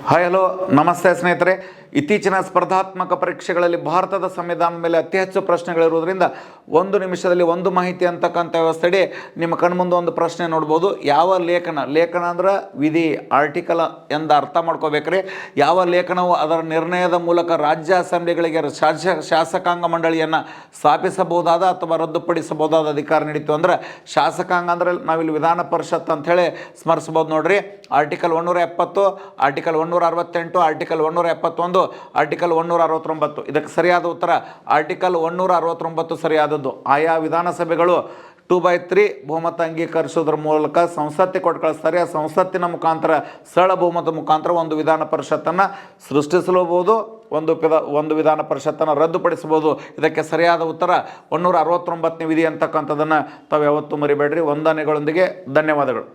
Hi hello ನಮಸ್ತೆ ಸ್ನೇಹಿತರೆ. ಇತ್ತೀಚಿನ ಸ್ಪರ್ಧಾತ್ಮಕ ಪರೀಕ್ಷೆಗಳಲ್ಲಿ ಭಾರತದ ಸಂವಿಧಾನದ ಮೇಲೆ ಅತಿ ಹೆಚ್ಚು ಪ್ರಶ್ನೆಗಳಿರುವುದರಿಂದ ಒಂದು ನಿಮಿಷದಲ್ಲಿ ಒಂದು ಮಾಹಿತಿ ಅಂತಕ್ಕಂಥ ವ್ಯವಸ್ಥೆಯಡಿ ನಿಮ್ಮ ಕಣ್ಮುಂದೆ ಒಂದು ಪ್ರಶ್ನೆ ನೋಡ್ಬೋದು. ಯಾವ ಲೇಖನ ಅಂದ್ರೆ ವಿಧಿ, ಆರ್ಟಿಕಲ್ ಎಂದು ಅರ್ಥ ಮಾಡ್ಕೋಬೇಕ್ರಿ. ಯಾವ ಲೇಖನವು ಅದರ ನಿರ್ಣಯದ ಮೂಲಕ ರಾಜ್ಯ ಅಸೆಂಬ್ಲಿಗಳಿಗೆ ಶಾಸಕಾಂಗ ಮಂಡಳಿಯನ್ನು ಸ್ಥಾಪಿಸಬಹುದಾದ ಅಥವಾ ರದ್ದುಪಡಿಸಬಹುದಾದ ಅಧಿಕಾರ ನೀಡಿತು ಅಂದ್ರೆ ಶಾಸಕಾಂಗ ಅಂದ್ರೆ ನಾವಿಲ್ಲಿ ವಿಧಾನ ಪರಿಷತ್ ಅಂಥೇಳಿ ಸ್ಮರಿಸ್ಬೋದು ನೋಡ್ರಿ. Article 170, article 168, article 171, article 169. ಇದಕ್ಕೆ ಸರಿಯಾದ ಉತ್ತರ ಆರ್ಟಿಕಲ್ 169 ಸರಿಯಾದದ್ದು. ಆಯಾ ವಿಧಾನಸಭೆಗಳು 2/3 ಬಹುಮತ ಅಂಗೀಕರಿಸೋದ್ರ ಮೂಲಕ ಸಂಸತ್ತಿಗೆ ಕೊಟ್ಟು ಕಳಿಸ್ತಾರೆ. ಆ ಸಂಸತ್ತಿನ ಮುಖಾಂತರ ಸರಳ ಬಹುಮತ ಮುಖಾಂತರ ಒಂದು ವಿಧಾನ ಪರಿಷತ್ತನ್ನು ಸೃಷ್ಟಿಸಲೂಬಹುದು, ಒಂದು ವಿಧಾನ ಪರಿಷತ್ತನ್ನು ರದ್ದುಪಡಿಸಬಹುದು. ಇದಕ್ಕೆ ಸರಿಯಾದ ಉತ್ತರ 169ನೇ ವಿಧಿ ಅಂತಕ್ಕಂಥದ್ದನ್ನು ತಾವು ಯಾವತ್ತೂ ಮರಿಬೇಡ್ರಿ. ವಂದನೆಗಳೊಂದಿಗೆ ಧನ್ಯವಾದಗಳು.